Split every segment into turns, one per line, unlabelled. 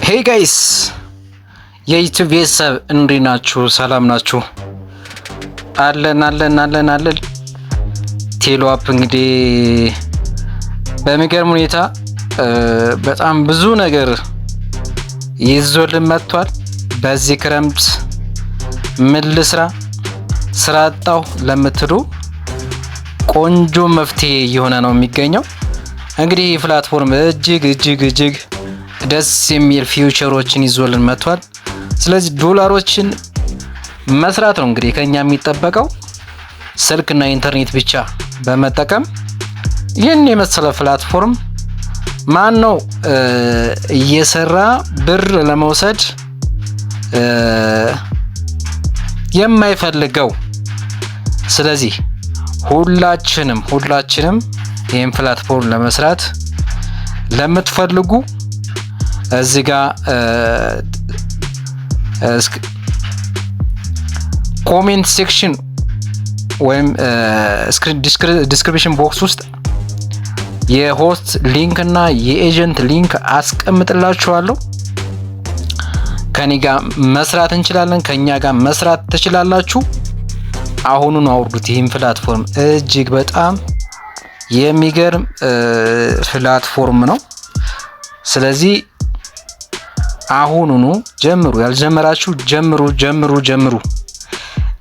ሄይ ጋይስ የዩቲዩብ ቤተሰብ እንዴት ናችሁ? ሰላም ናችሁ? አለን። ቴሎ አፕ እንግዲህ በሚገርም ሁኔታ በጣም ብዙ ነገር ይዞልን መጥቷል። በዚህ ክረምት ምን ልስራ ስራ አጣሁ ለምትሉ ቆንጆ መፍትሄ እየሆነ ነው የሚገኘው። እንግዲህ ፕላትፎርም እጅግ ደስ የሚል ፊውቸሮችን ይዞልን መጥቷል። ስለዚህ ዶላሮችን መስራት ነው እንግዲህ ከኛ የሚጠበቀው ስልክና ኢንተርኔት ብቻ በመጠቀም ይህን የመሰለ ፕላትፎርም ማን ነው እየሰራ ብር ለመውሰድ የማይፈልገው? ስለዚህ ሁላችንም ይህን ፕላትፎርም ለመስራት ለምትፈልጉ እዚህ ጋር ኮሜንት ሴክሽን ወይም ዲስክሪፕሽን ቦክስ ውስጥ የሆስት ሊንክ እና የኤጀንት ሊንክ አስቀምጥላችኋለሁ። ከኔ ጋር መስራት እንችላለን፣ ከኛ ጋር መስራት ትችላላችሁ። አሁኑን አውርዱት። ይህን ፕላትፎርም እጅግ በጣም የሚገርም ፕላትፎርም ነው። ስለዚህ አሁኑኑ ጀምሩ። ያልጀመራችሁ ጀምሩ።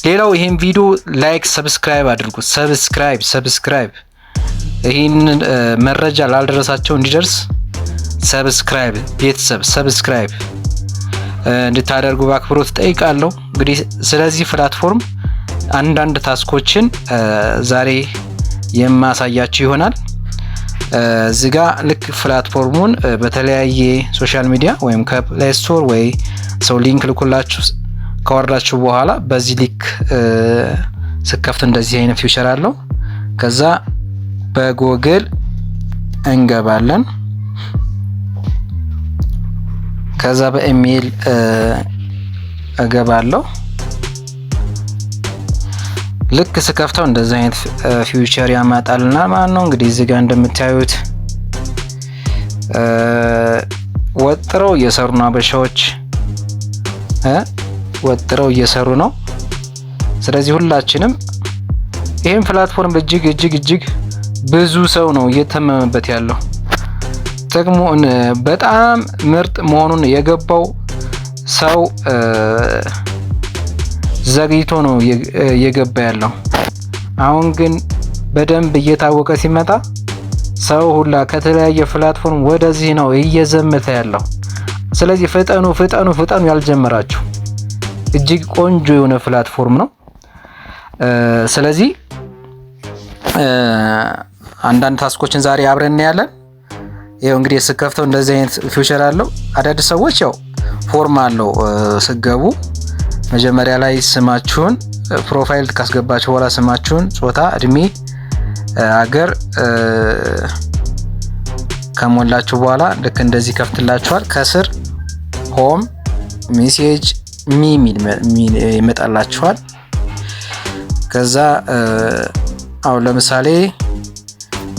ሌላው ይሄን ቪዲዮ ላይክ፣ ሰብስክራይብ አድርጉ። ሰብስክራይብ ይህንን መረጃ ላልደረሳቸው እንዲደርስ ሰብስክራይብ እንድታደርጉ በአክብሮት ጠይቃለሁ። እንግዲህ ስለዚህ ፕላትፎርም አንዳንድ ታስኮችን ዛሬ የማሳያችሁ ይሆናል። እዚህ ጋ ልክ ፕላትፎርሙን በተለያየ ሶሻል ሚዲያ ወይም ከፕሌይ ስቶር ወይ ሰው ሊንክ ልኩላችሁ ካወረዳችሁ በኋላ በዚህ ሊክ ስከፍት እንደዚህ አይነት ፊውቸር አለው። ከዛ በጎግል እንገባለን። ከዛ በኢሜል እገባለሁ። ልክ ስከፍተው እንደዚህ አይነት ፊውቸር ያመጣልና ማለት ነው። እንግዲህ እዚህ ጋር እንደምታዩት ወጥረው እየሰሩ ነው አበሻዎች ወጥረው እየሰሩ ነው። ስለዚህ ሁላችንም ይሄን ፕላትፎርም እጅግ ብዙ ሰው ነው እየተመመበት ያለው። ጥቅሙ በጣም ምርጥ መሆኑን የገባው ሰው ዘግይቶ ነው እየገባ ያለው። አሁን ግን በደንብ እየታወቀ ሲመጣ ሰው ሁላ ከተለያየ ፕላትፎርም ወደዚህ ነው እየዘመተ ያለው። ስለዚህ ፍጠኑ ያልጀመራችሁ እጅግ ቆንጆ የሆነ ፕላትፎርም ነው። ስለዚህ አንዳንድ ታስኮችን ዛሬ አብረን እናያለን። ይሄው እንግዲህ ስከፍተው እንደዚህ አይነት ፊውቸር አለው። አዳዲስ ሰዎች ያው ፎርም አለው ስገቡ መጀመሪያ ላይ ስማችሁን ፕሮፋይል ካስገባችሁ በኋላ ስማችሁን፣ ጾታ፣ እድሜ፣ ሀገር ከሞላችሁ በኋላ ልክ እንደዚህ ከፍትላችኋል። ከስር ሆም ሜሴጅ ይመጣላችኋል። ከዛ አሁን ለምሳሌ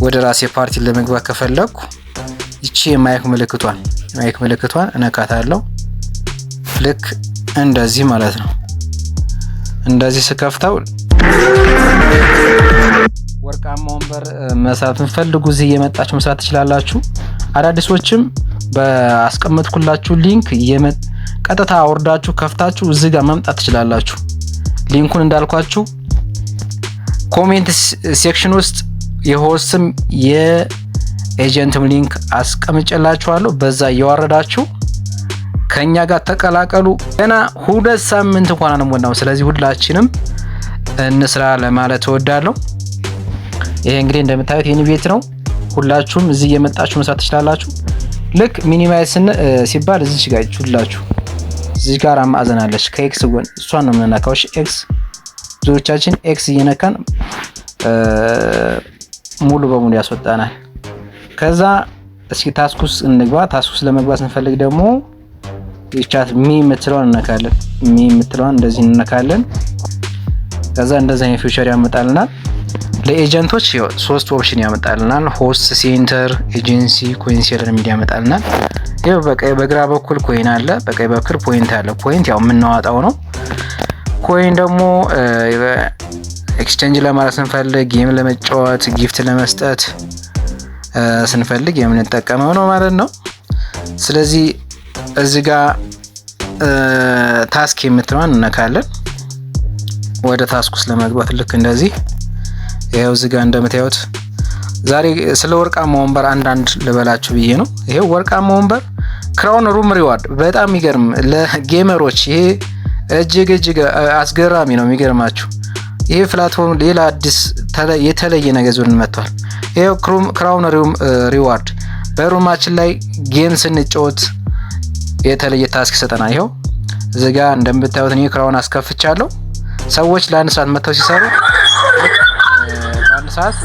ወደ ራሴ ፓርቲ ለመግባት ከፈለኩ ይቺ የማይክ ምልክቷን እነካታለሁ። ልክ እንደዚህ ማለት ነው። እንደዚህ ስከፍተው ወርቃማ ወንበር መስራት ፈልጉ እዚህ እየመጣችሁ መስራት ትችላላችሁ። አዳዲሶችም በአስቀመጥኩላችሁ ሊንክ ቀጥታ አውርዳችሁ ከፍታችሁ እዚህ ጋር መምጣት ትችላላችሁ። ሊንኩን እንዳልኳችሁ ኮሜንት ሴክሽን ውስጥ የሆስትም የኤጀንትም ሊንክ አስቀምጬላችኋለሁ። በዛ እያወረዳችሁ ከኛ ጋር ተቀላቀሉ። ገና 2 ሳምንት እንኳን አንሞላው። ስለዚህ ሁላችንም እንስራ ለማለት እወዳለሁ። ይሄ እንግዲህ እንደምታዩት የኔ ቤት ነው። ሁላችሁም እዚህ እየመጣችሁ መስራት ትችላላችሁ። ልክ ሚኒማይዝ ሲባል እዚህ ጋር ሁላችሁ እዚህ ጋር ማዕዘን አለች ከኤክስ ጎን እሷን ነው የምንነካው። ኤክስ ብዙዎቻችን ኤክስ እየነካን ሙሉ በሙሉ ያስወጣናል። ከዛ እስኪ ታስኩስ እንግባ። ታስኩስ ለመግባት ስንፈልግ ደግሞ ቻት የምትለዋን እንነካለን። የምትለዋን እንደዚህ እንነካለን። ከዛ እንደዚህ አይነት ፊውቸር ያመጣልናል። ለኤጀንቶች 3 ኦፕሽን ያመጣልናል። ሆስት ሴንተር፣ ኤጀንሲ፣ ኮንሲለር ሚዲያ ያመጣልናል። ይሄ በግራ በኩል ኮይን አለ፣ በቀኝ በኩል ፖይንት አለ። ፖይንት ያው የምናዋጣው ነው። ኮይን ደግሞ ኤክስቼንጅ ለማድረግ ስንፈልግ፣ ጌም ለመጫወት፣ ጊፍት ለመስጠት ስንፈልግ የምንጠቀመው ነው ማለት ነው። ስለዚህ እዚህ ጋር ታስክ የምትለዋን እነካለን። ወደ ታስክ ውስጥ ለመግባት ልክ እንደዚህ ይሄው እዚህ ጋር እንደምታዩት ዛሬ ስለ ወርቃማ ወንበር አንዳንድ ልበላችሁ ብዬ ነው። ይሄው ወርቃማ ወንበር ክራውን ሩም ሪዋርድ በጣም የሚገርም ለጌመሮች፣ ይሄ እጅግ አስገራሚ ነው። የሚገርማችሁ ይሄ ፕላትፎርም ሌላ አዲስ የተለየ ነገር ዞን መጥቷል። ይሄው ክራውን ሩም ሪዋርድ በሩማችን ላይ ጌም ስንጫወት የተለየ ታስክ ይሰጠናል። ይሄው እዚህ ጋር እንደምታዩት እኔ ክራውን አስከፍቻለሁ። ሰዎች ለአንድ ሰዓት መጥተው ሲሰሩ በአንድ ሰዓት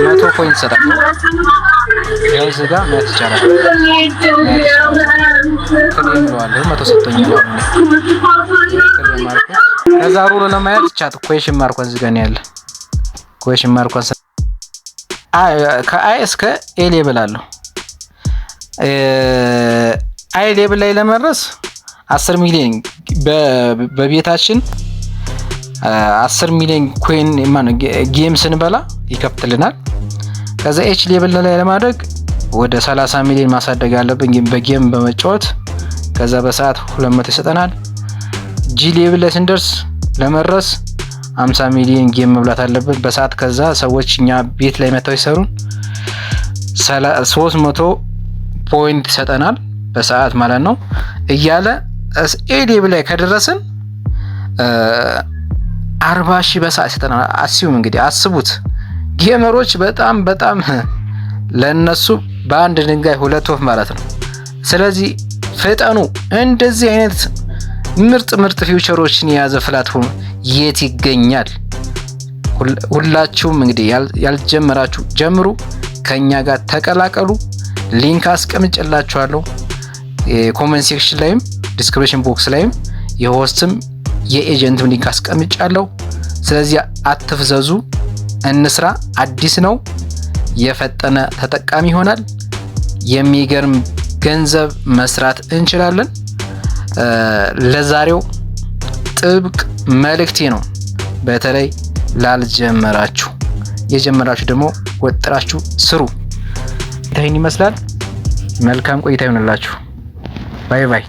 100 ኮይን ይሰጣል። ያው እዚህ ጋር ማየት ይቻላል። ክሬም ብለዋለሁ 100 ሰጥቶኛል። ከዛ ሩሎ ለማየት ቻት ኩዌሽን ማርኳን እዚህ ጋር ነው ያለ። ኩዌሽን ማርኳን ከአይ እስከ ኤ ሌብል አለው። አይ ሌብል ላይ ለመድረስ 10 ሚሊዮን በቤታችን 10 ሚሊዮን ኮይን ጌም ስንበላ ይከፍትልናል። ከዛ ኤች ሌብል ላይ ለማድረግ ወደ 30 ሚሊዮን ማሳደግ አለብን በጌም በመጫወት። ከዛ በሰዓት 200 ይሰጠናል። ጂ ሌብል ላይ ስንደርስ ለመድረስ 50 ሚሊዮን ጌም መብላት አለብን በሰዓት። ከዛ ሰዎች እኛ ቤት ላይ መጥተው ይሰሩን 300 ፖይንት ይሰጠናል በሰዓት ማለት ነው እያለ ኤ ሌብል ላይ ከደረስን 40,000 በሰዓት ይሰጠናል። እንግዲህ አስቡት ጌመሮች በጣም ለነሱ በአንድ ድንጋይ ሁለት ወፍ ማለት ነው። ስለዚህ ፍጠኑ። እንደዚህ አይነት ምርጥ ፊውቸሮችን የያዘ ፕላትፎርም የት ይገኛል? ሁላችሁም እንግዲህ ያልጀመራችሁ ጀምሩ፣ ከኛ ጋር ተቀላቀሉ። ሊንክ አስቀምጬላችኋለሁ የኮሜንት ሴክሽን ላይም ዲስክሪፕሽን ቦክስ ላይም የሆስትም የኤጀንትም ሊንክ አስቀምጫለሁ። ስለዚህ አትፍዘዙ፣ እንስራ። አዲስ ነው፣ የፈጠነ ተጠቃሚ ይሆናል። የሚገርም ገንዘብ መስራት እንችላለን። ለዛሬው ጥብቅ መልእክቴ ነው። በተለይ ላልጀመራችሁ፣ የጀመራችሁ ደግሞ ወጥራችሁ ስሩ። ይህን ይመስላል። መልካም ቆይታ ይሆንላችሁ። ባይ ባይ።